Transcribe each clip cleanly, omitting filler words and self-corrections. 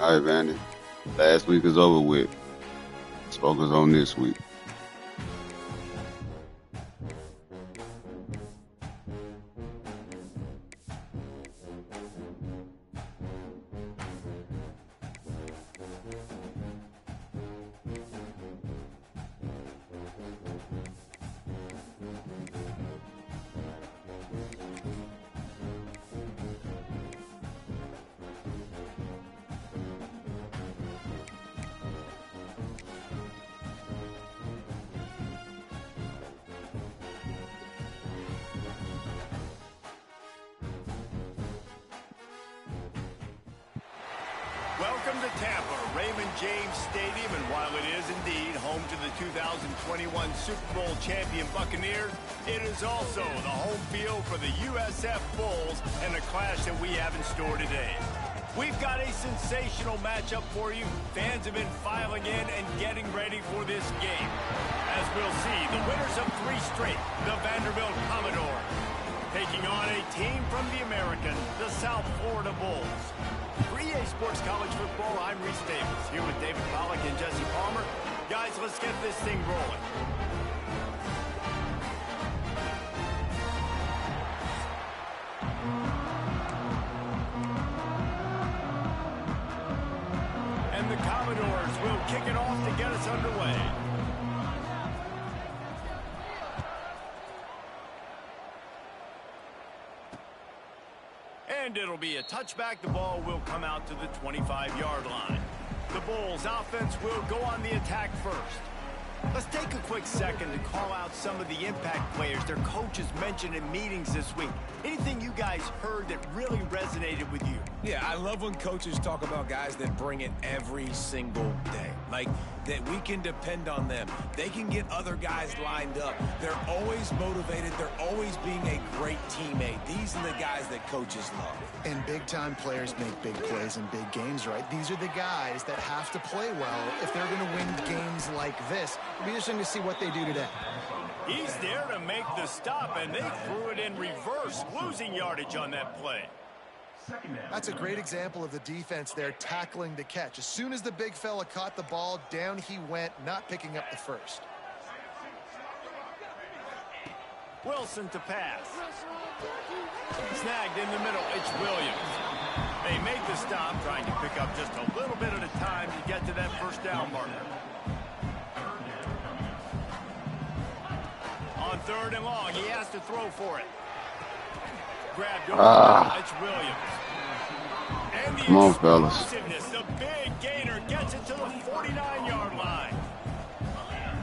All right, Vandy. Last week is over with. Let's focus on this week. Welcome to Tampa, Raymond James Stadium, and while it is indeed home to the 2021 Super Bowl champion Buccaneers, it is also the home field for the USF Bulls and a clash that we have in store today. We've got a sensational matchup for you. Fans have been filing in and getting ready for this game. As we'll see, the winners of 3 straight, the Vanderbilt Commodores, taking on a team from the American, the South Florida Bulls. For EA Sports College Football, I'm Reese Davis, here with David Pollack and Jesse Palmer. Guys, let's get this thing rolling. And the Commodores will kick it off to get us underway. And it'll be a touchback. The ball will come out to the 25-yard line. The Bulls offense will go on the attack first. Let's take a quick second to call out some of the impact players their coaches mentioned in meetings this week. Anything you guys heard that really resonated with you? Yeah, I love when coaches talk about guys that bring it every single day. Like, that we can depend on them. They can get other guys lined up. They're always motivated. They're always being a great teammate. These are the guys that coaches love. And big-time players make big plays in big games, right? These are the guys that have to play well if they're going to win games like this. It'll be interesting to see what they do today. He's there to make the stop, and they threw it in reverse, losing yardage on that play. That's a great example of the defense there tackling the catch. As soon as the big fella caught the ball, down he went, not picking up the first. Wilson to pass. Snagged in the middle, it's Williams. They make the stop, trying to pick up just a little bit at a time to get to that first down marker. On 3rd and long, he has to throw for it. Grabbed over, it's Williams. And the Come on, fellas. explosiveness, the big gainer gets it to the 49-yard line.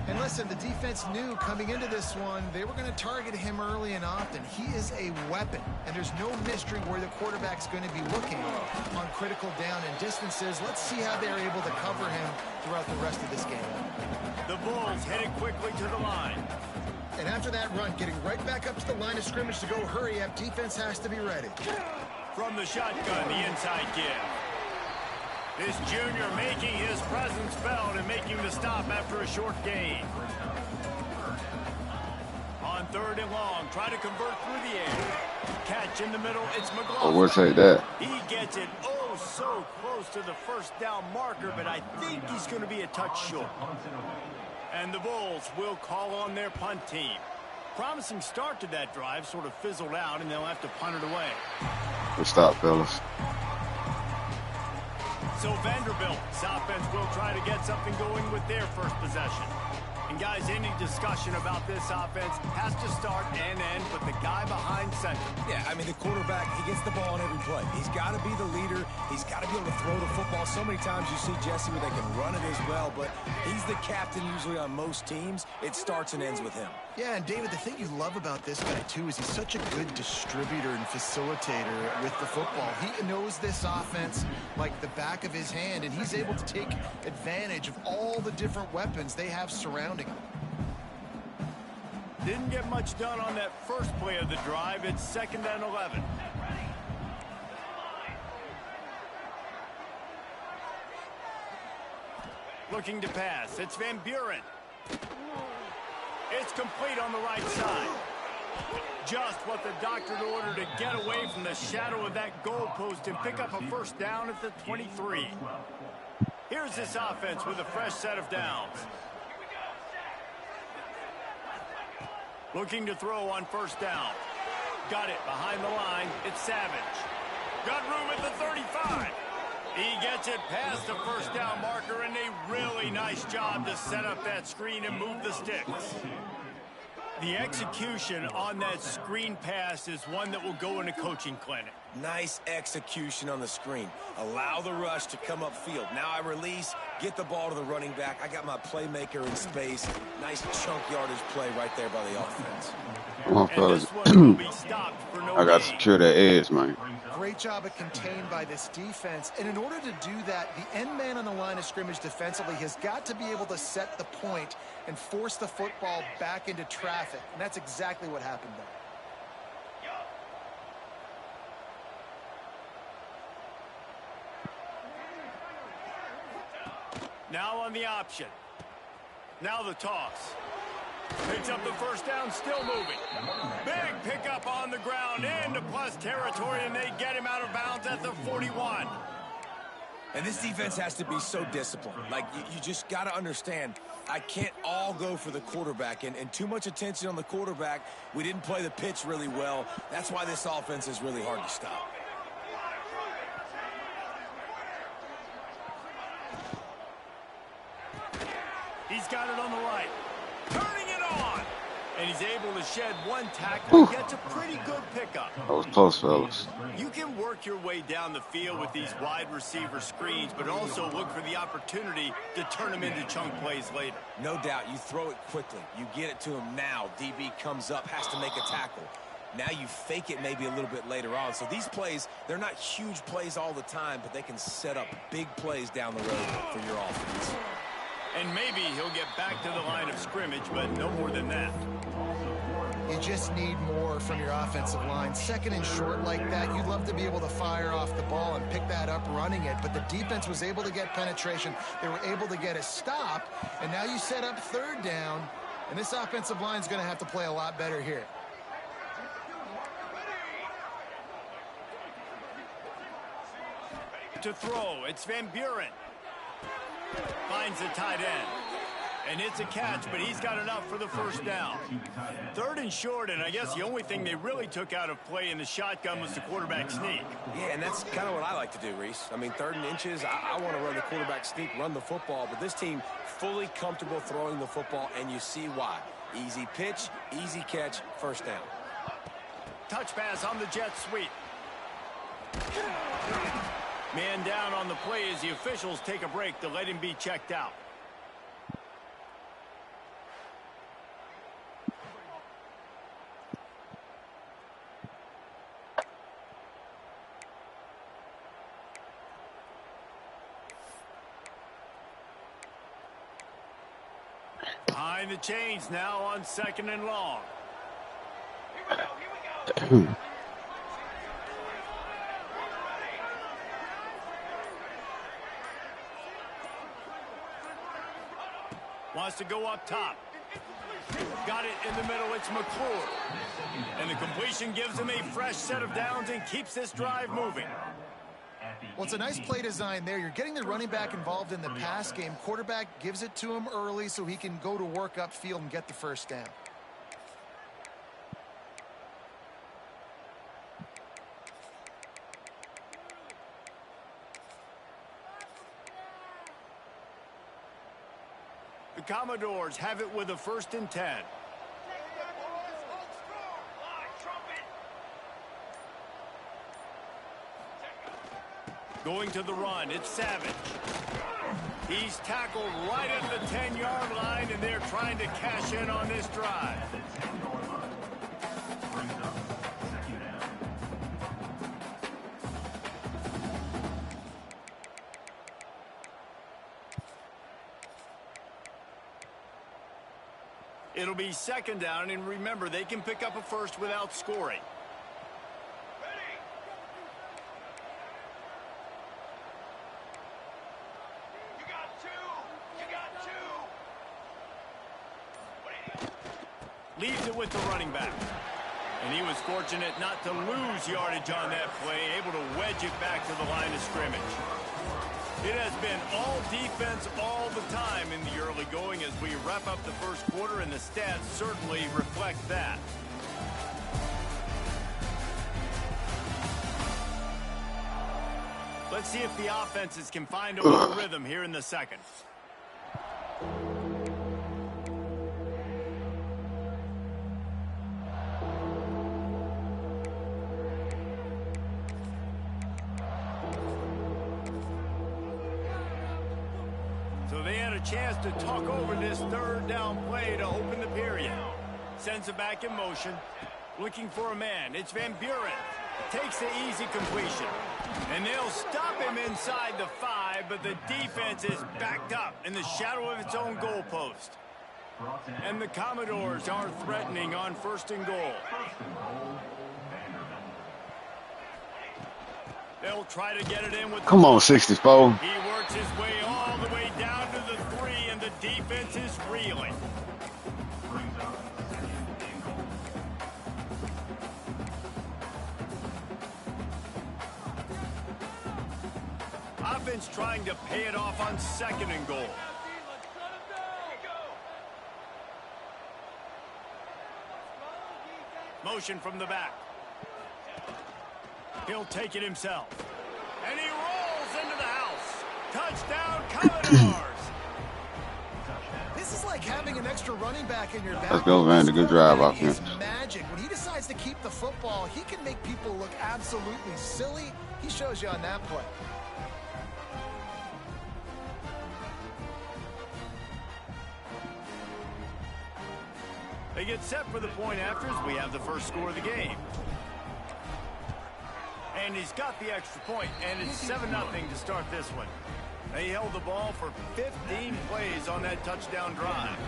And listen, the defense knew coming into this one, they were going to target him early and often. He is a weapon, and there's no mystery where the quarterback's going to be looking on critical down and distances. Let's see how they're able to cover him throughout the rest of this game. The Bulls headed quickly to the line. And after that run, getting right back up to the line of scrimmage to go hurry up, defense has to be ready. From the shotgun, the inside give. This junior making his presence felt and making the stop after a short gain. On 3rd and long, try to convert through the air. Catch in the middle, it's McLaughlin. Oh, we'll take that. He gets it oh so close to the first down marker, but I think he's going to be a touch short. And the Bulls will call on their punt team. Promising start to that drive, sort of fizzled out, and they'll have to punt it away. Good stop, fellas. So Vanderbilt's offense will try to get something going with their first possession. And guys, any discussion about this offense has to start and end with the guy behind center. Yeah, I mean, the quarterback, he gets the ball on every play. He's got to be the leader. He's got to be able to throw the football. So many times you see Jesse where they can run it as well, but he's the captain usually on most teams. It starts and ends with him. Yeah, and David, the thing you love about this guy, too, is he's such a good distributor and facilitator with the football. He knows this offense like the back of his hand, and he's able to take advantage of all the different weapons they have surrounding him. Didn't get much done on that first play of the drive. It's 2nd and 11. Looking to pass. It's Van Buren. It's complete on the right side. Just what the doctor ordered to get away from the shadow of that goalpost and pick up a first down at the 23. Here's this offense with a fresh set of downs. Looking to throw on first down. Got it behind the line. It's Savage. Got room at the 35. He gets it past the first down marker, and a really nice job to set up that screen and move the sticks. The execution on that screen pass is one that will go in a coaching clinic. Nice execution on the screen. Allow the rush to come upfield. Now I release, get the ball to the running back. I got my playmaker in space. Nice chunk yardage play right there by the offense. Come on, fellas. No I got to secure that edge, man. Great job of contained by this defense. And in order to do that, the end man on the line of scrimmage defensively has got to be able to set the point and force the football back into traffic. And that's exactly what happened there. Now on the option. Now the toss. Picks up the first down, still moving. Big pickup on the ground into plus territory, and they get him out of bounds at the 41. And this defense has to be so disciplined. Like, you just got to understand, I can't all go for the quarterback. And too much attention on the quarterback. We didn't play the pitch really well. That's why this offense is really hard to stop. He's got it on the right. Turning it on. And he's able to shed one tackle and gets a pretty good pickup. That was close, fellas. You can work your way down the field with these wide receiver screens, but also look for the opportunity to turn them into chunk plays later. No doubt. You throw it quickly. You get it to him now. DB comes up, has to make a tackle. Now you fake it maybe a little bit later on. So these plays, they're not huge plays all the time, but they can set up big plays down the road for your offense. And maybe he'll get back to the line of scrimmage, but no more than that. You just need more from your offensive line. Second and short like that, you'd love to be able to fire off the ball and pick that up running it, but the defense was able to get penetration. They were able to get a stop, and now you set up third down, and this offensive line is going to have to play a lot better here. To throw, it's Van Buren. Finds the tight end. And it's a catch, but he's got enough for the first down. Third and short, and I guess the only thing they really took out of play in the shotgun was the quarterback sneak. Yeah, and that's kind of what I like to do, Reese. I mean, third and inches, I want to run the quarterback sneak, run the football, but this team fully comfortable throwing the football, and you see why. Easy pitch, easy catch, first down. Touch pass on the jet sweep. Man down on the play as the officials take a break to let him be checked out. Behind the chains now on second and long. Here we go. Wants to go up top. Got it in the middle. It's McClure. And the completion gives him a fresh set of downs and keeps this drive moving. Well, it's a nice play design there. You're getting the running back involved in the pass game. Quarterback gives it to him early so he can go to work upfield and get the first down. The Commodores have it with a 1st and 10. Going to the run, it's Savage. He's tackled right at the 10-yard line, and they're trying to cash in on this drive. It'll be 2nd down, and remember, they can pick up a first without scoring. Leaves it with the running back. And he was fortunate not to lose yardage on that play, able to wedge it back to the line of scrimmage. It has been all defense all the time in the early going as we wrap up the first quarter, and the stats certainly reflect that. Let's see if the offenses can find a little rhythm here in the second. So they had a chance to talk over this third down play to open the period. Sends it back in motion. Looking for a man. It's Van Buren. Takes the easy completion. And they'll stop him inside the 5, but the defense is backed up in the shadow of its own goalpost. And the Commodores are threatening on 1st and goal. They'll try to get it in with... Come on, 64. He works his way all the way down to the 3, and the defense is reeling. Offense trying to pay it off on 2nd and goal. Motion from the back. He'll take it himself. And he rolls into the house. Touchdown, Commodores. This is like having an extra running back in your back. Let's go, Van. Good drive, offense. Magic. When he decides to keep the football, he can make people look absolutely silly. He shows you on that play. They get set for the point after as we have the first score of the game. And he's got the extra point, and it's 7-0 to start this one. They held the ball for 15 plays on that touchdown drive.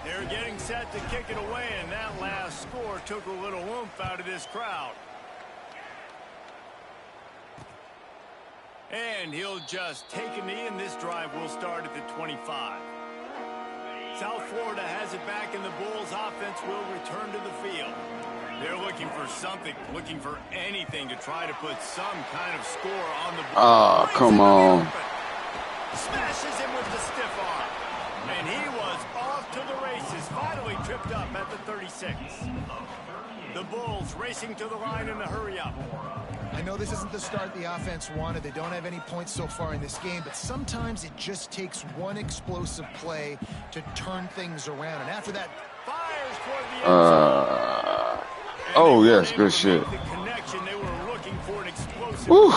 They're getting set to kick it away, and that last score took a little oomph out of this crowd. And he'll just take a knee, and this drive will start at the 25. South Florida has it back, and the Bulls offense will return to the field. They're looking for something, looking for anything to try to put some kind of score on the board. Oh, come on. Smashes him with the stiff arm. And he was off to the races, finally tripped up at the 36. The Bulls racing to the line in the hurry-up. I know this isn't the start the offense wanted. They don't have any points so far in this game, but sometimes it just takes one explosive play to turn things around. And after that, fires toward the end zone. Oh, yes, good shit. The connection, they were looking for an explosive Woo.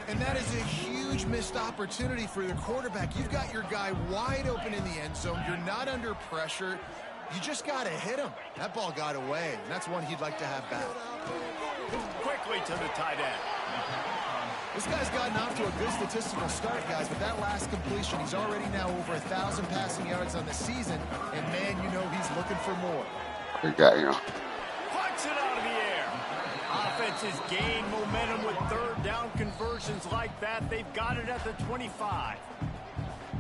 and that is a huge missed opportunity for your quarterback. You've got your guy wide open in the end zone. You're not under pressure. You just got to hit him. That ball got away, and that's one he'd like to have back. Quickly to the tight end. This guy's gotten off to a good statistical start, guys, but that last completion, he's already now over 1,000 passing yards on the season, and man, you know he's looking for more. We got you. Pucks it out of the air. Offenses gain momentum with third down conversions like that. They've got it at the 25.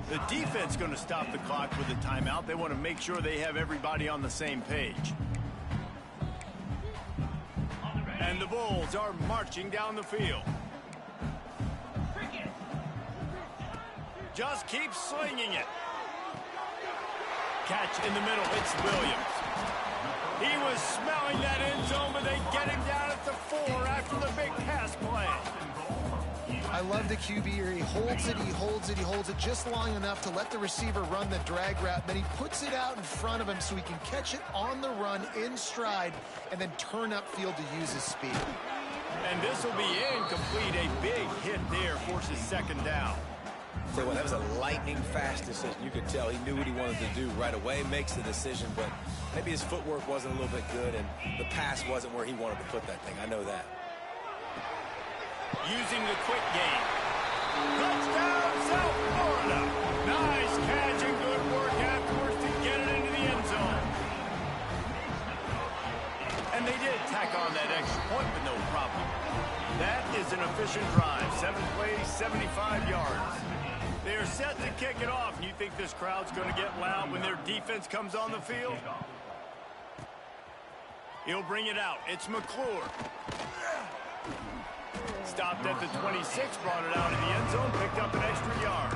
The defense going to stop the clock with a timeout. They want to make sure they have everybody on the same page. And the Bulls are marching down the field. Just keep slinging it. Catch in the middle. It's Williams. He was smelling that end zone, but they get him down at the 4 after the big pass play. I love the QB here. He holds it, he holds it, he holds it just long enough to let the receiver run the drag route. Then he puts it out in front of him so he can catch it on the run in stride and then turn upfield to use his speed. And this will be incomplete. A big hit there forces second down. So that was a lightning-fast decision. You could tell he knew what he wanted to do right away, makes the decision, but maybe his footwork wasn't a little bit good, and the pass wasn't where he wanted to put that thing. I know that. Using the quick game. Touchdown, South Florida. Nice catch and good work afterwards to get it into the end zone. And they did tack on that extra point with no problem. That is an efficient drive. 7 plays, 75 yards. They're set to kick it off. You think this crowd's going to get loud when their defense comes on the field? He'll bring it out. It's McClure. Stopped at the 26, brought it out of the end zone, picked up an extra yard.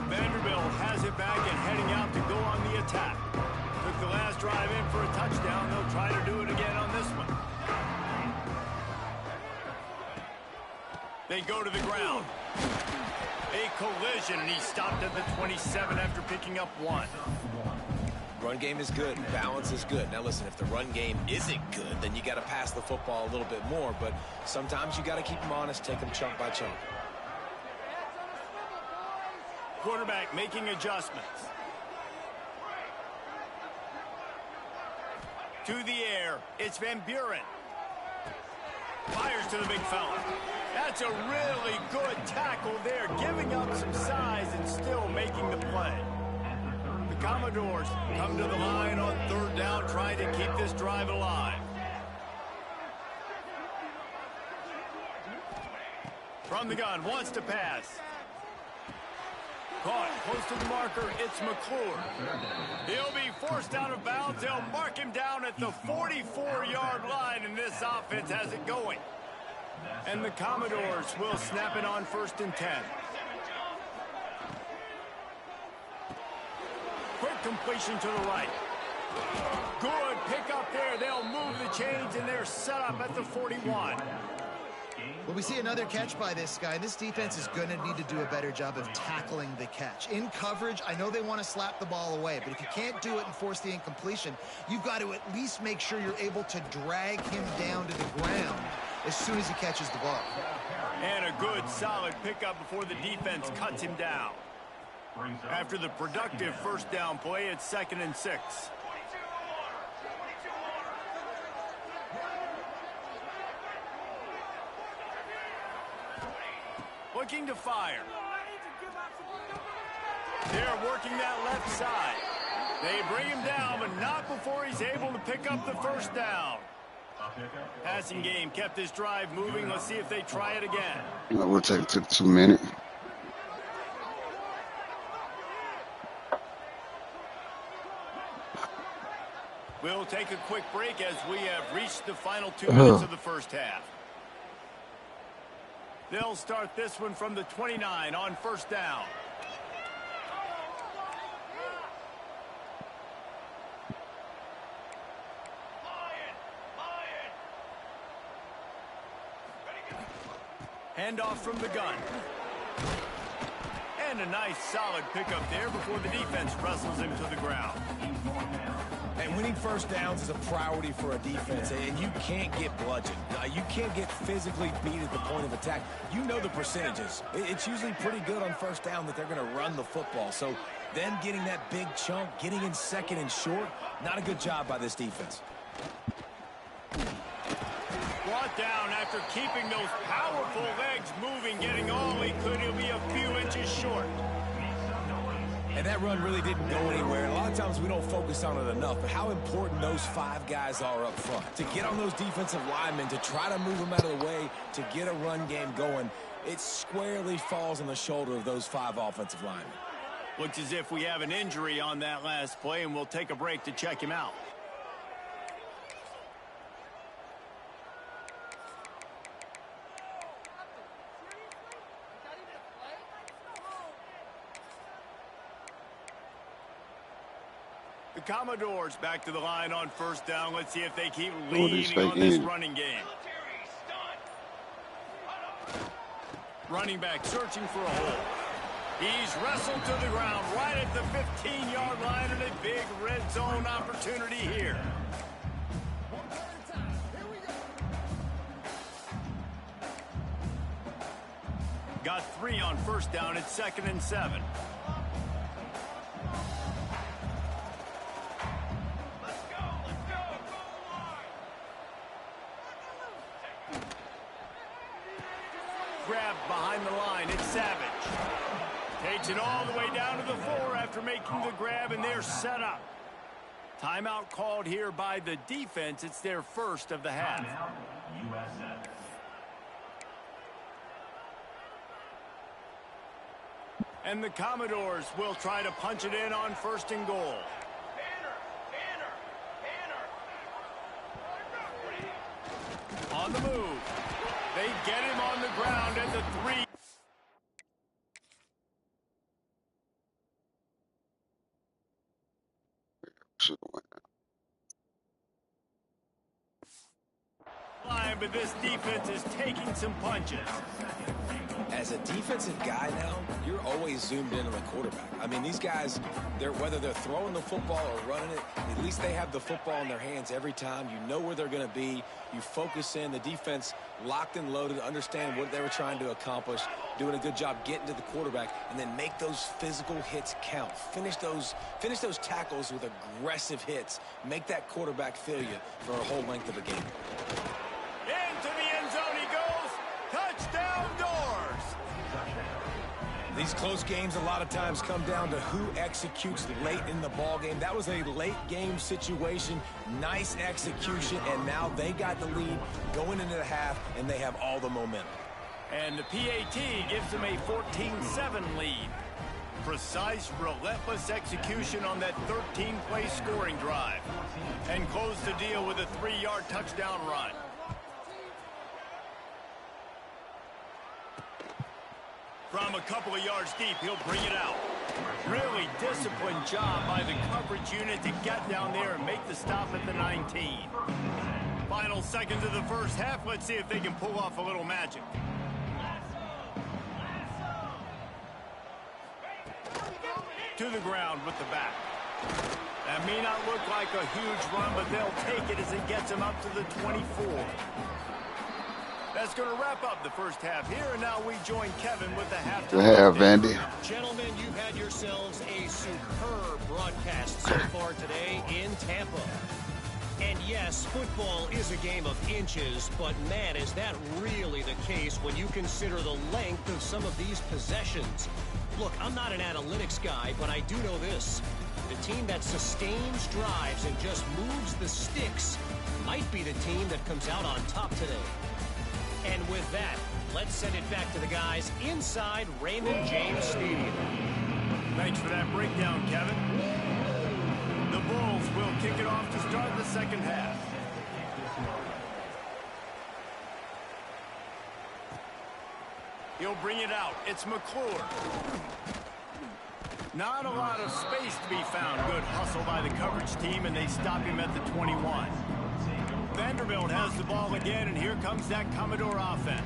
Vanderbilt has it back and heading out to go on the attack. Took the last drive in for a touchdown. They'll try to do it again on this one. They go to the ground. A collision, and he stopped at the 27 after picking up 1. Run game is good. Balance is good. Now, listen, if the run game isn't good, then you got to pass the football a little bit more. But sometimes you got to keep them honest, take them chunk by chunk. Quarterback making adjustments. To the air, it's Van Buren. Fires to the big fella. That's a really good tackle there, giving up some size and still making the play. The Commodores come to the line on 3rd down, trying to keep this drive alive. From the gun, wants to pass. Caught close to the marker, it's McClure. He'll be forced out of bounds. They'll mark him down at the 44-yard line, and this offense has it going. And the Commodores will snap it on 1st and 10. Quick completion to the right. Good pickup there. They'll move the chains, and they're set up at the 41. Well, we see another catch by this guy. This defense is going to need to do a better job of tackling the catch. In coverage, I know they want to slap the ball away, but if you can't do it and force the incompletion, you've got to at least make sure you're able to drag him down to the ground as soon as he catches the ball. And a good, solid pickup before the defense cuts him down. After the productive 1st down play, it's 2nd and 6. Looking to fire. They're working that left side. They bring him down, but not before he's able to pick up the 1st down. Passing game kept this drive moving. Let's see if they try it again. We'll take 2 minutes. We'll take a quick break as we have reached the final 2 minutes of the 1st half. They'll start this one from the 29 on 1st down. Handoff from the gun. And a nice solid pickup there before the defense wrestles him to the ground. And winning 1st downs is a priority for a defense, and you can't get bludgeoned. You can't get physically beat at the point of attack. You know the percentages. It's usually pretty good on 1st down that they're going to run the football. So them getting that big chunk, getting in 2nd and short, not a good job by this defense. Brought down after keeping those powerful legs moving, getting all he could. He'll be a few inches short. And that run really didn't go anywhere. A lot of times we don't focus on it enough, but how important those 5 guys are up front. To get on those defensive linemen, to try to move them out of the way, to get a run game going, it squarely falls on the shoulder of those 5 offensive linemen. Looks as if we have an injury on that last play, and we'll take a break to check him out. The Commodores back to the line on 1st down. Let's see if they keep leading on this running game. Running back searching for a hole. He's wrestled to the ground right at the 15-yard line, and a big red zone opportunity here. Got 3 on 1st down. It's 2nd and 7. Grab behind the line. It's Savage. Takes it all the way down to the 4 after making the grab, and they're set up. Timeout called here by the defense. It's their 1st of the half. And the Commodores will try to punch it in on 1st and goal. On the move. They get him on the ground at the 3. Should have went. Line, but this defense is taking some punches. As a defensive guy now, you're always zoomed in on the quarterback. I mean, these guys, whether they're throwing the football or running it, at least they have the football in their hands every time. You know where they're going to be. You focus in. The defense locked and loaded, understand what they were trying to accomplish, doing a good job getting to the quarterback, and then make those physical hits count. Finish those tackles with aggressive hits. Make that quarterback feel you for a whole length of a game. Into the end zone he goes. Touchdown Doors. These close games a lot of times come down to who executes late in the ball game. That was a late game situation. Nice execution, and now they got the lead going into the half, and they have all the momentum. And the PAT gives them a 14-7 lead. Precise, relentless execution on that 13-play scoring drive. And close the deal with a 3-yard touchdown run. From a couple of yards deep, he'll bring it out. Really disciplined job by the coverage unit to get down there and make the stop at the 19. Final seconds of the first half. Let's see if they can pull off a little magic. To the ground with the back. That may not look like a huge run, but they'll take it as it gets them up to the 24. That's going to wrap up the first half here, and now we join Kevin with the halftime. Good half, Vandy. Gentlemen, you've had yourselves a superb broadcast so far today in Tampa. And yes, football is a game of inches, but man, is that really the case when you consider the length of some of these possessions. Look, I'm not an analytics guy, but I do know this. The team that sustains drives and just moves the sticks might be the team that comes out on top today. And with that, let's send it back to the guys inside Raymond James Stadium. Thanks for that breakdown, Kevin. The Bulls will kick it off to start the second half. He'll bring it out. It's McClure. Not a lot of space to be found. Good hustle by the coverage team, and they stop him at the 21. Vanderbilt has the ball again, and here comes that Commodore offense.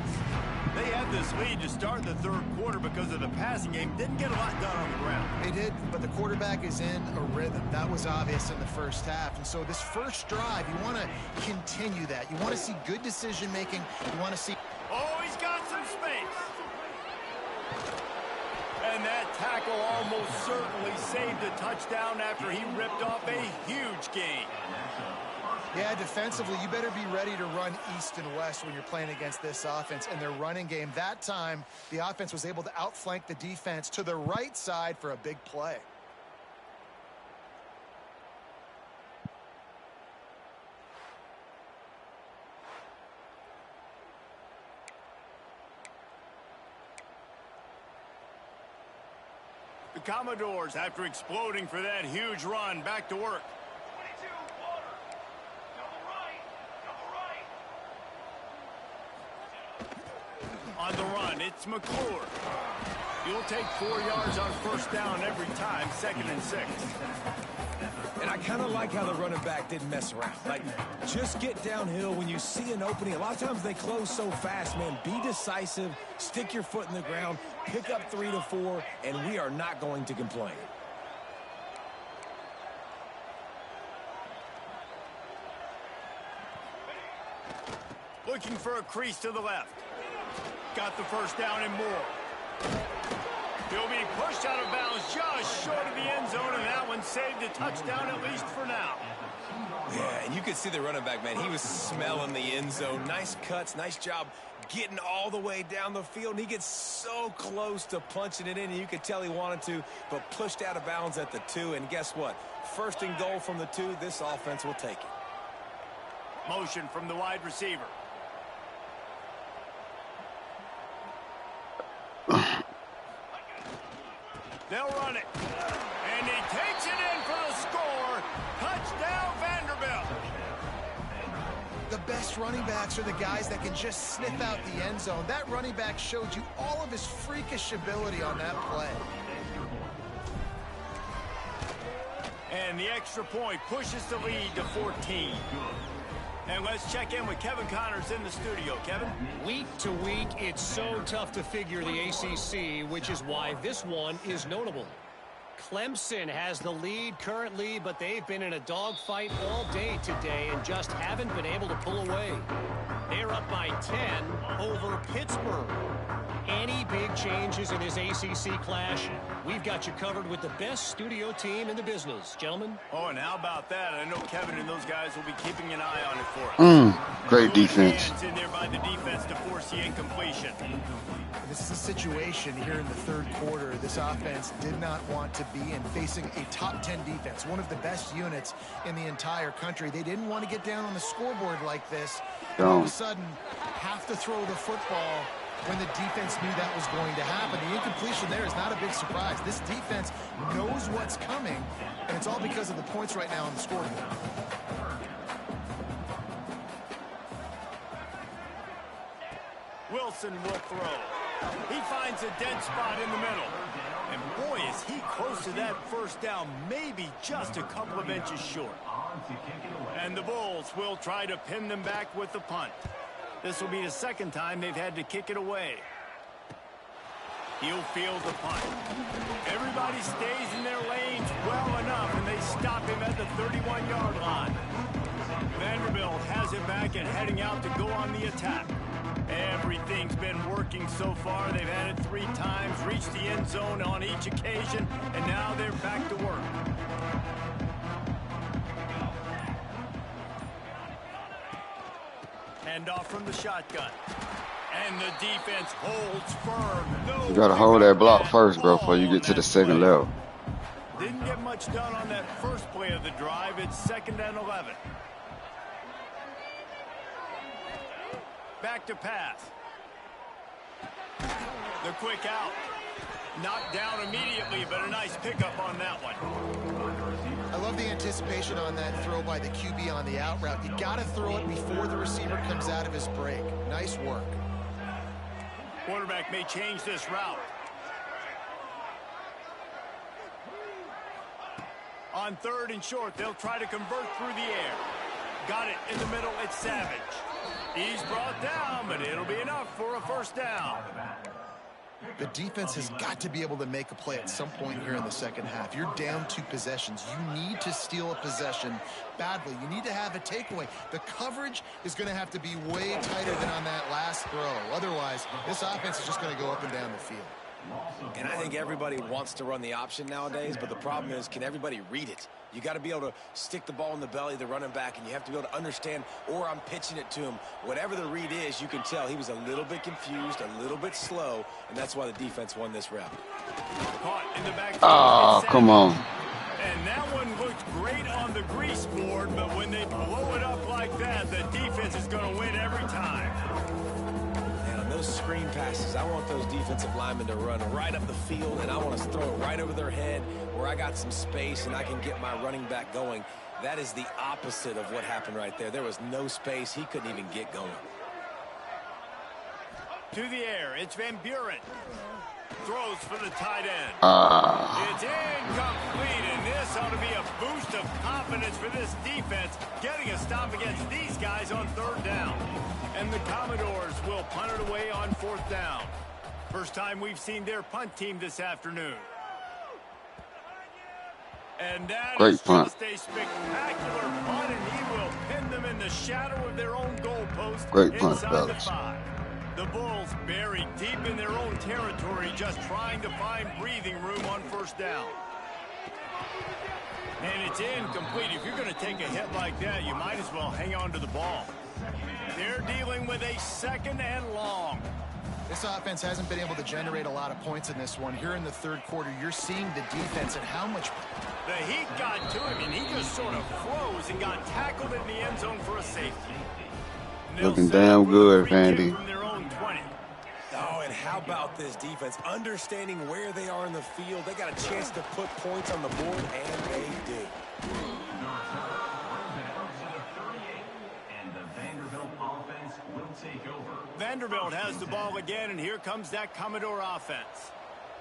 They had this lead to start the third quarter because of the passing game. Didn't get a lot done on the ground. They did, but the quarterback is in a rhythm. That was obvious in the first half. And so this first drive, you want to continue that. You want to see good decision-making. You want to see... Oh, he's got some space. And that tackle almost certainly saved a touchdown after he ripped off a huge gain. Yeah, defensively, you better be ready to run east and west when you're playing against this offense and their running game. That time, the offense was able to outflank the defense to the right side for a big play. The Commodores, after exploding for that huge run, back to work. On the run, it's McClure. He'll take 4 yards on first down every time, 2nd and 6. And I kind of like how the running back didn't mess around. Like, just get downhill when you see an opening. A lot of times they close so fast, man. Be decisive, stick your foot in the ground, pick up 3 to 4, and we are not going to complain. Looking for a crease to the left. Got the first down and more. He'll be pushed out of bounds just short of the end zone, and that one saved a touchdown at least for now. Yeah, and you could see the running back, man. He was smelling the end zone. Nice cuts, nice job getting all the way down the field. And he gets so close to punching it in, and you could tell he wanted to, but pushed out of bounds at the 2. And guess what? 1st and goal from the 2. This offense will take it. Motion from the wide receiver. They'll run it. And he takes it in for the score. Touchdown, Vanderbilt. The best running backs are the guys that can just sniff out the end zone. That running back showed you all of his freakish ability on that play. And the extra point pushes the lead to 14. And let's check in with Kevin Connors in the studio. Kevin? Week to week, it's so tough to figure the ACC, which is why this one is notable. Clemson has the lead currently, but they've been in a dogfight all day today and just haven't been able to pull away. They're up by 10 over Pittsburgh. Any big changes in this ACC clash, we've got you covered with the best studio team in the business. Gentlemen? Oh, and how about that? I know Kevin and those guys will be keeping an eye on it for us. Great defense. In there by the defense to force the incompletion. This is a situation here in the third quarter. This offense did not want to be in facing a top 10 defense, one of the best units in the entire country. They didn't want to get down on the scoreboard like this. All of a sudden, have to throw the football when the defense knew that was going to happen. The incompletion there is not a big surprise. This defense knows what's coming, and it's all because of the points right now on the scoreboard. Wilson will throw. He finds a dead spot in the middle. And boy, is he close to that first down, maybe just a couple of inches short. And the Bulls will try to pin them back with the punt. This will be the second time they've had to kick it away. He'll field the punt. Everybody stays in their lanes well enough, and they stop him at the 31-yard line. Vanderbilt has it back and heading out to go on the attack. Everything's been working so far. They've had it 3 times, reached the end zone on each occasion, and now they're back to work. Handoff from the shotgun. And the defense holds firm. You got to hold that block first, bro, before you get to the second level. Didn't get much done on that first play of the drive. It's 2nd and 11. Back to pass. The quick out. Knocked down immediately, but a nice pickup on that one. I love the anticipation on that throw by the QB on the out route. You got to throw it before the receiver comes out of his break. Nice work. Quarterback may change this route. On 3rd and short, they'll try to convert through the air. Got it in the middle. It's Savage. He's brought down, but it'll be enough for a first down. The defense has got to be able to make a play at some point here in the second half. You're down 2 possessions. You need to steal a possession badly. You need to have a takeaway. The coverage is going to have to be way tighter than on that last throw. Otherwise, this offense is just going to go up and down the field. And I think everybody wants to run the option nowadays, but the problem is, can everybody read it? You got to be able to stick the ball in the belly of the running back, and you have to be able to understand, or I'm pitching it to him. Whatever the read is, you can tell he was a little bit confused, a little bit slow, and that's why the defense won this rep. Caught in the back. Oh, come on. And that one looked great on the grease board, but when they blow it up like that, the defense is going to win every time. Those screen passes, I want those defensive linemen to run right up the field, and I want to throw it right over their head where I got some space and I can get my running back going. That is the opposite of what happened right there. There was no space. He couldn't even get going. To the air, it's Van Buren. Throws for the tight end. It's incomplete, and this ought to be a boost of confidence for this defense, getting a stop against these guys on 3rd down. And the Commodores will punt it away on 4th down. First time we've seen their punt team this afternoon. And that is just a spectacular punt, and he will pin them in the shadow of their own goalpost inside the 5. The Bulls buried deep in their own territory, just trying to find breathing room on 1st down. And it's incomplete. If you're going to take a hit like that, you might as well hang on to the ball. They're dealing with a 2nd and long. This offense hasn't been able to generate a lot of points in this one. Here in the third quarter, you're seeing the defense and how much... The heat got to him, and he just sort of froze and got tackled in the end zone for a safety. Looking damn good, Vandy. Oh, and how about this defense? Understanding where they are in the field. They got a chance to put points on the board, and they do. the Vanderbilt offense will take over. Vanderbilt has the ball again, and here comes that Commodore offense.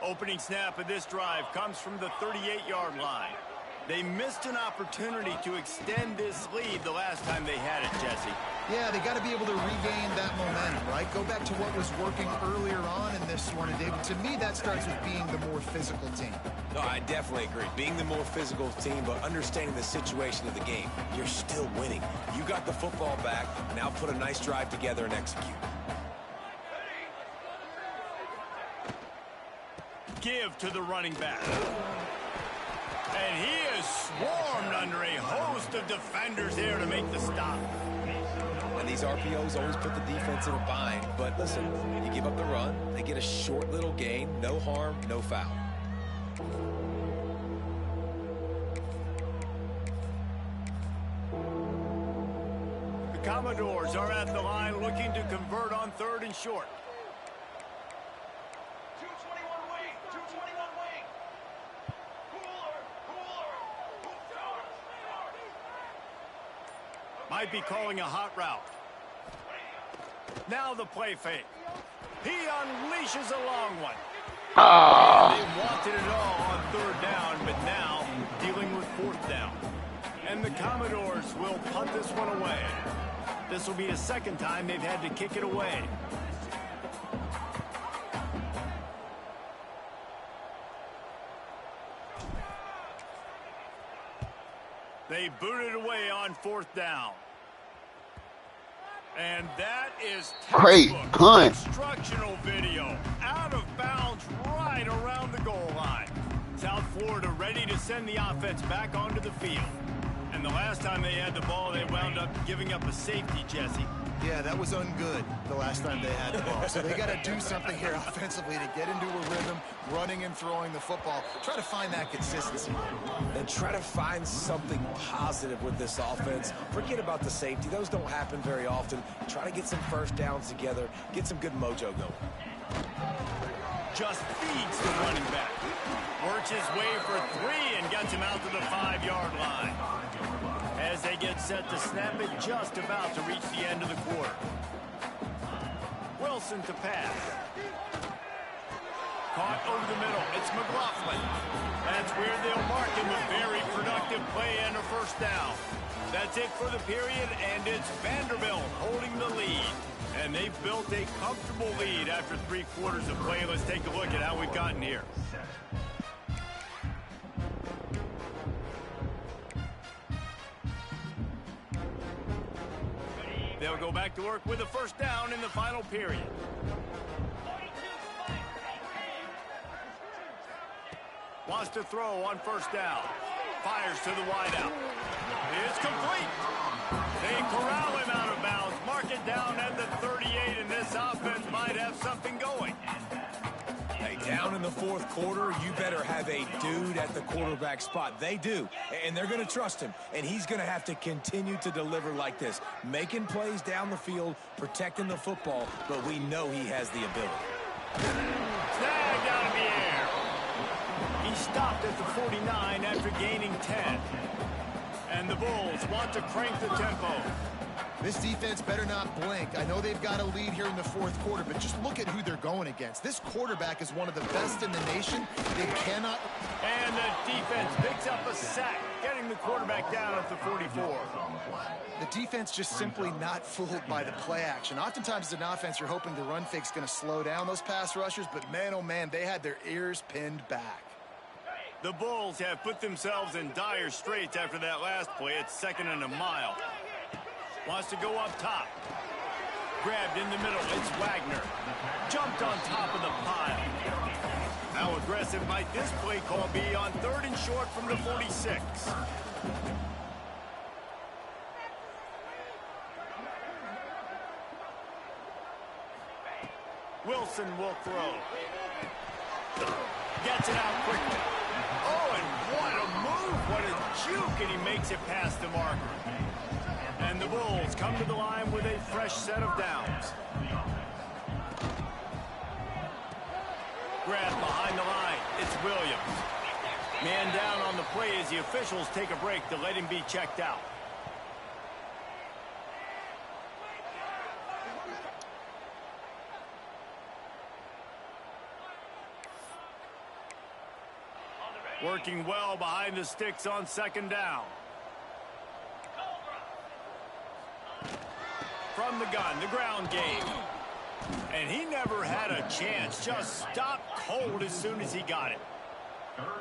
Opening snap of this drive comes from the 38-yard line. They missed an opportunity to extend this lead the last time they had it, Jesse. Yeah, they got to be able to regain that momentum, right? Go back to what was working earlier on in this one. And David, to me, that starts with being the more physical team. No, I definitely agree. Being the more physical team, but understanding the situation of the game. You're still winning. You got the football back. Now put a nice drive together and execute. Give to the running back. And he is swarmed under a host of defenders there to make the stop. And these RPOs always put the defense in a bind. But listen, you give up the run, they get a short little gain, no harm, no foul. The Commodores are at the line looking to convert on 3rd and short. Might be calling a hot route. Now the play fake. He unleashes a long one. They wanted it all on 3rd down, but now dealing with 4th down. And the Commodores will punt this one away. This will be the second time they've had to kick it away. They booted away on 4th down. And that is great punt. Instructional video. Out of bounds right around the goal line. South Florida ready to send the offense back onto the field. And the last time they had the ball, they wound up giving up a safety, Jesse. Yeah, that was ungood the last time they had the ball. So they got to do something here offensively to get into a rhythm, running and throwing the football. Try to find that consistency. And try to find something positive with this offense. Forget about the safety. Those don't happen very often. Try to get some first downs together. Get some good mojo going. Just feeds the running back. Works his way for 3 and gets him out to the 5-yard line. As they get set to snap it, just about to reach the end of the quarter. Wilson to pass. Caught over the middle. It's McLaughlin. That's where they'll mark him a very productive play and a 1st down. That's it for the period, and it's Vanderbilt holding the lead. And they've built a comfortable lead after 3 quarters of play. Let's take a look at how we've gotten here. They'll go back to work with a 1st down in the final period. Wants to throw on 1st down. Fires to the wideout. It's complete. They corral him out of bounds. Mark it down at the 38, and this offense might have something going. Hey, down in the 4th quarter, you better have a dude at the quarterback spot. They do, and they're going to trust him, and he's going to have to continue to deliver like this, making plays down the field, protecting the football, but we know he has the ability. Snagged out of the air. He stopped at the 49 after gaining 10. And the Bulls want to crank the tempo. This defense better not blink. I know they've got a lead here in the 4th quarter, but just look at who they're going against. This quarterback is one of the best in the nation. They cannot... And the defense picks up a sack, getting the quarterback down at the 44. The defense just simply not fooled by the play action. Oftentimes as an offense, you're hoping the run fake's going to slow down those pass rushers, but man, oh man, they had their ears pinned back. The Bulls have put themselves in dire straits after that last play. It's 2nd and a mile. Wants to go up top. Grabbed in the middle. It's Wagner. Jumped on top of the pile. How aggressive might this play call be on 3rd and short from the 46? Wilson will throw. Gets it out quickly. Oh, and what a move. What a juke, and he makes it past the marker. And the Bulls come to the line with a fresh set of downs. Grab behind the line. It's Williams. Man down on the play as the officials take a break to let him be checked out. Working well behind the sticks on second down. From the gun, the ground game. And he never had a chance. Just stopped cold as soon as he got it.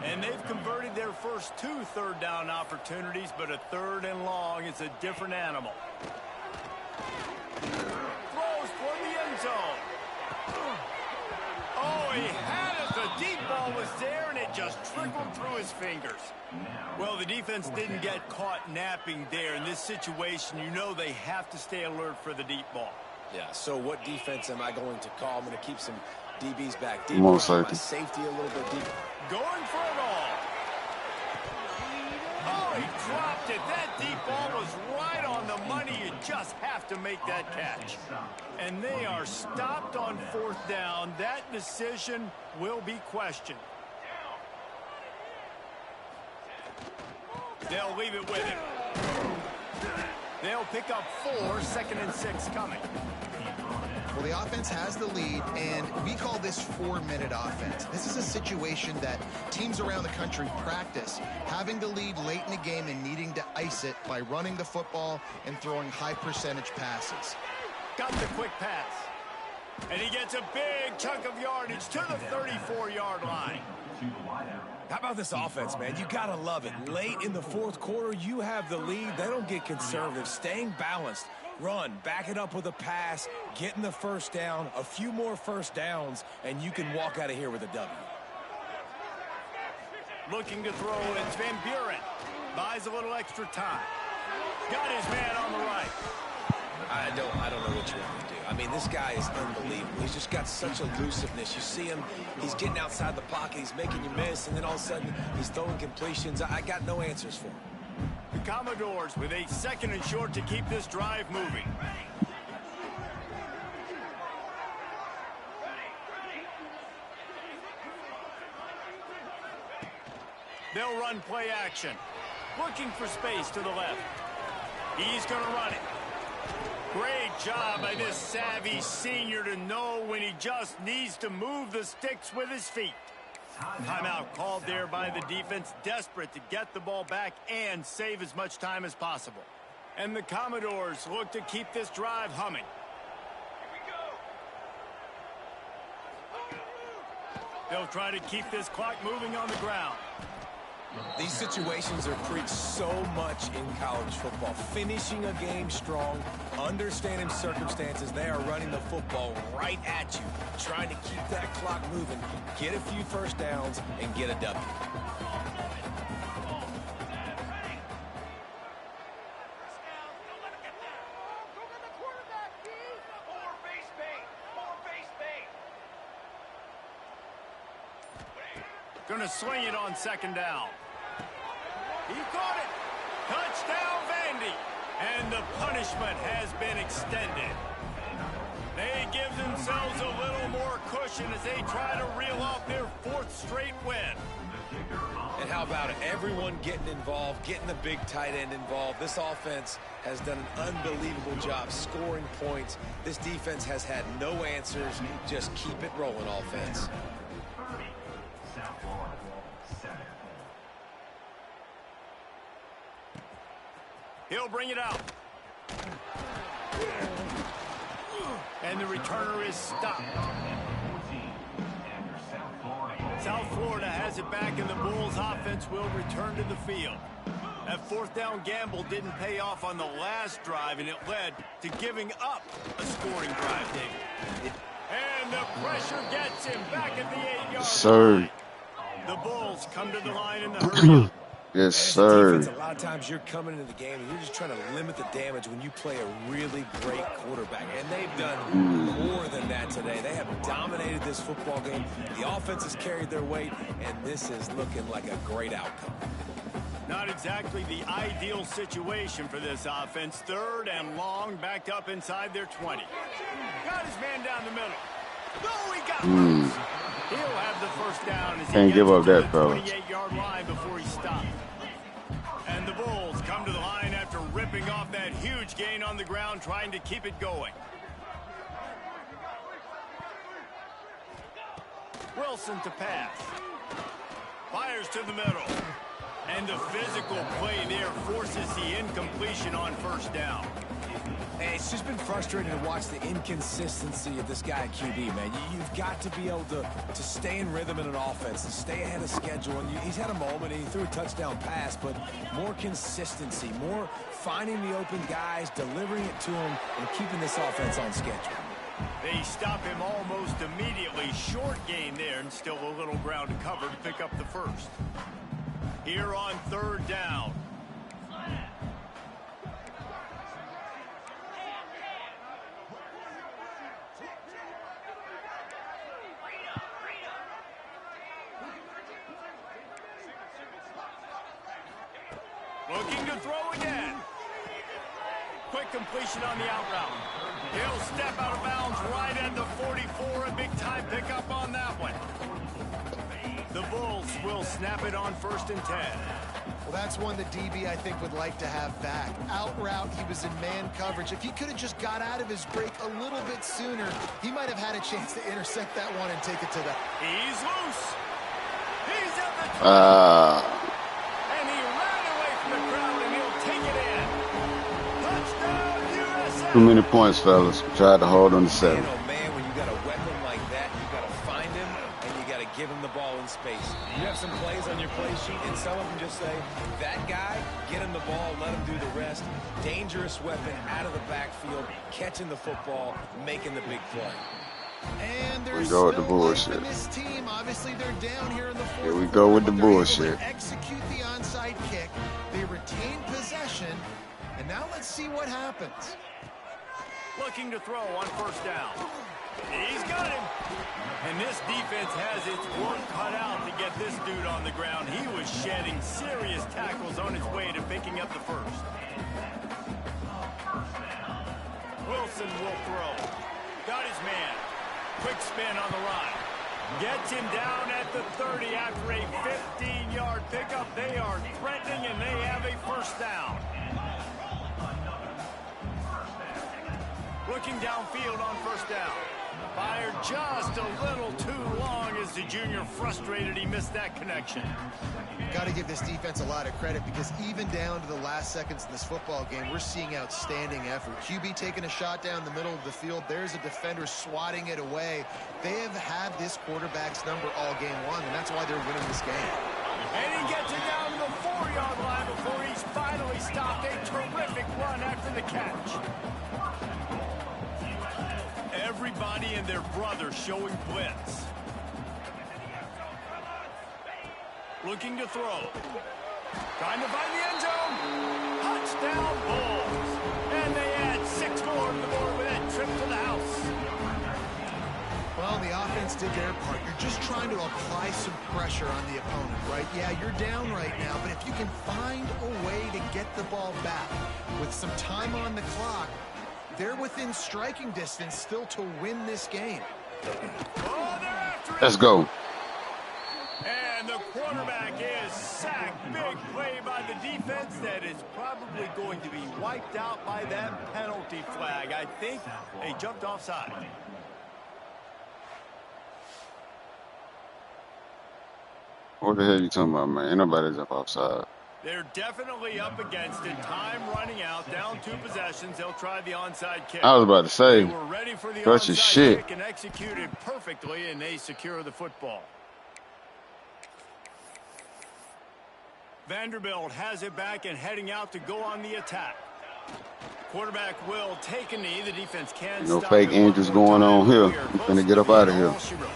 And they've converted their first 2 third-down opportunities, but a 3rd and long is a different animal. Throws for the end zone. Oh, he had it. The deep ball was there, and it just trickled through his fingers. Well, the defense didn't get caught napping there. In this situation, you know they have to stay alert for the deep ball. Yeah, so what defense am I going to call? I'm going to keep some DBs back deep. Most My likely. safety a little bit deeper. Going for it all. Oh, he dropped it. That deep ball was right on the money. You just have to make that catch. And they are stopped on 4th down. That decision will be questioned. They'll leave it with him. They'll pick up 4, 2nd and 6 coming. Well, the offense has the lead, and we call this 4-minute offense. This is a situation that teams around the country practice, having the lead late in the game and needing to ice it by running the football and throwing high-percentage passes. Got the quick pass. And he gets a big chunk of yardage to the 34-yard line. How about this offense, man? You got to love it. Late in the 4th quarter, you have the lead. They don't get conservative. Staying balanced. Run, back it up with a pass, getting the 1st down, a few more 1st downs, and you can walk out of here with a W. Looking to throw, it's Van Buren. Buys a little extra time. Got his man on the right. I don't know what you want to do. I mean, this guy is unbelievable. He's just got such elusiveness. You see him, he's getting outside the pocket, he's making you miss, and then all of a sudden, he's throwing completions. I got no answers for him. The Commodores with a 2nd and short to keep this drive moving. They'll run play action. Looking for space to the left. He's going to run it. Great job by this savvy senior to know when he just needs to move the sticks with his feet. Timeout called there by the defense, desperate to get the ball back and save as much time as possible. And the Commodores look to keep this drive humming. They'll try to keep this clock moving on the ground. These situations are preached so much in college football. Finishing a game strong, understanding circumstances. They are running the football right at you, trying to keep that clock moving, get a few 1st downs, and get a W. Going to swing it on 2nd down. He caught it. Touchdown, Vandy. And the punishment has been extended. They give themselves a little more cushion as they try to reel off their 4th straight win. And how about it? Everyone getting involved, getting the big tight end involved. This offense has done an unbelievable job scoring points. This defense has had no answers. Just keep it rolling, offense. He'll bring it out. And the returner is stopped. South Florida has it back, and the Bulls offense will return to the field. That 4th down gamble didn't pay off on the last drive, and it led to giving up a scoring drive, David. And the pressure gets him back at the 8-yard line. The Bulls come to the line in the hurry. Yes, sir. Defense, a lot of times you're coming into the game and you're just trying to limit the damage when you play a really great quarterback. And they've done more than that today. They have dominated this football game. The offense has carried their weight, and this is looking like a great outcome. Not exactly the ideal situation for this offense. 3rd and long, backed up inside their 20. Got his man down the middle. No, he got loose. He'll have the 1st down as he Can't give up gets that, to the fellas. 28-yard line before he stopped. And the Bulls come to the line after ripping off that huge gain on the ground, trying to keep it going. Wilson to pass. Fires to the middle. And the physical play there forces the incompletion on first down. Hey, it's just been frustrating to watch the inconsistency of this guy at QB, man. You've got to be able to stay in rhythm in an offense and stay ahead of schedule. And he's had a moment, and he threw a touchdown pass, but more consistency, more finding the open guys, delivering it to him, and keeping this offense on schedule. They stop him almost immediately. Short gain there, and still a little ground to cover to pick up the first. Here on third down. Looking to throw again. Quick completion on the out route. He'll step out of bounds right at the 44. A big-time pickup on that one. The Bulls will snap it on 1st and 10. Well, that's one the DB, I think, would like to have back. Out route, he was in man coverage. If he could have just got out of his break a little bit sooner, he might have had a chance to intercept that one and take it to the... He's loose. He's at the top. And he ran away from the crowd, and he'll take it in. Touchdown, USA! Too many points, fellas. We tried to hold on to 7. Man, oh man, when you got a weapon like that, you got to find him, and you got to give him the ball in space. You have some plays on your play sheet, and some of them just say, that guy, get him the ball, let him do the rest. Dangerous weapon out of the backfield, catching the football, making the big play. And there's go with the no bullshit. life in this team. Obviously, they're down here in the fourth Here we quarter, go with the but they're able to bullshit. execute the onside kick. They retain possession. And now let's see what happens. Looking to throw on 1st down. He's got him. And this defense has its work cut out to get this dude on the ground. He was shedding serious tackles on his way to picking up the first. Wilson will throw. Got his man. Quick spin on the run. Gets him down at the 30 after a 15-yard pickup. They are threatening, and they have a 1st down. Looking downfield on 1st down. Fired just a little too long as the junior frustrated. He missed that connection. Got to give this defense a lot of credit because even down to the last seconds of this football game, we're seeing outstanding effort. QB taking a shot down the middle of the field. There's a defender swatting it away. They have had this quarterback's number all game long, and that's why they're winning this game. And he gets it down to the 4-yard line before he's finally stopped. A terrific run after the catch. Everybody and their brother showing blitz. Looking to throw. Trying to find the end zone. Touchdown, Bulls. And they add 6 more to the board with that trip to the house. Well, the offense did their part. You're just trying to apply some pressure on the opponent, right? Yeah, you're down right now, but if you can find a way to get the ball back with some time on the clock, they're within striking distance still to win this game. Oh, they're after it. Let's go. And the quarterback is sacked. Big play by the defense that is probably going to be wiped out by that penalty flag. I think they jumped offside. What the hell you talking about, man? Ain't nobody up offside. They're definitely up against it. Time running out. Down 2 possessions. They'll try the onside kick. I was about to say, They were ready for the cut your onside shit. kick and executed perfectly, and they secure the football. Vanderbilt has it back and heading out to go on the attack. Quarterback will take a knee. The defense can No stop fake it one injuries more going time. on here. We are I'm close finna to get up being out of here. all she wrote.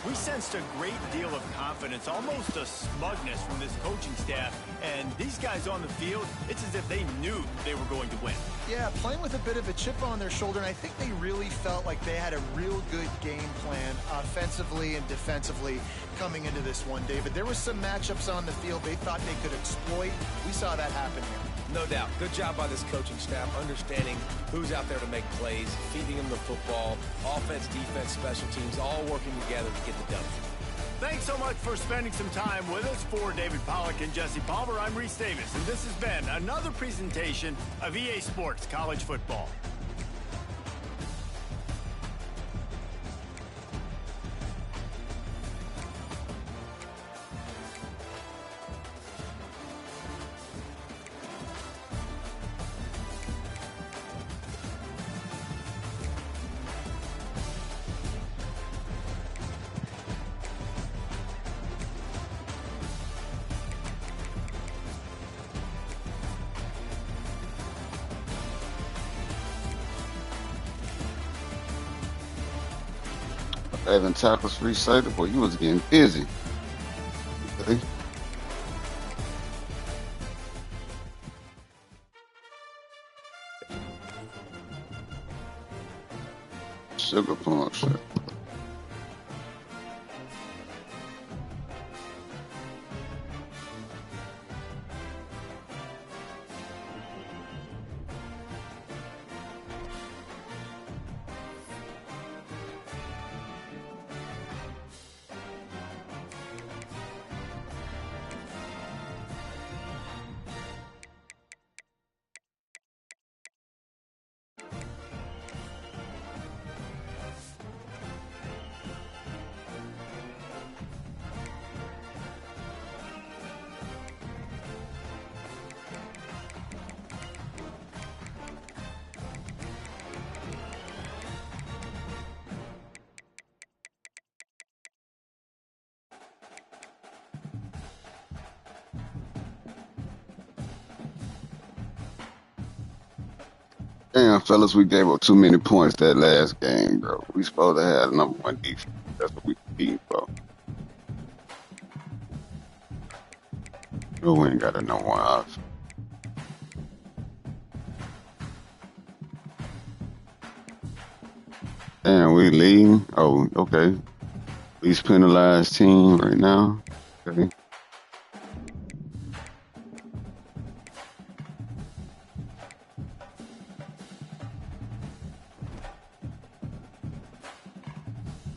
We sensed a great deal of confidence, almost a smugness from this coaching staff. And these guys on the field, it's as if they knew they were going to win. Yeah, playing with a bit of a chip on their shoulder, and I think they really felt like they had a real good game plan offensively and defensively coming into this one, David. There was some matchups on the field they thought they could exploit. We saw that happen here. No doubt. Good job by this coaching staff, understanding who's out there to make plays, feeding them the football, offense, defense, special teams, all working together to get the W. Thanks so much for spending some time with us. For David Pollack and Jesse Palmer, I'm Reese Davis, and this has been another presentation of EA Sports College Football. Having tackles free safety, boy, you was getting busy. Okay. Sugar plum shit. Damn, fellas, we gave up too many points that last game, bro. We supposed to have number one defense. That's what we competing for. No, we ain't got a number one option. Damn, we leading. Oh, okay. Least penalized team right now. Okay.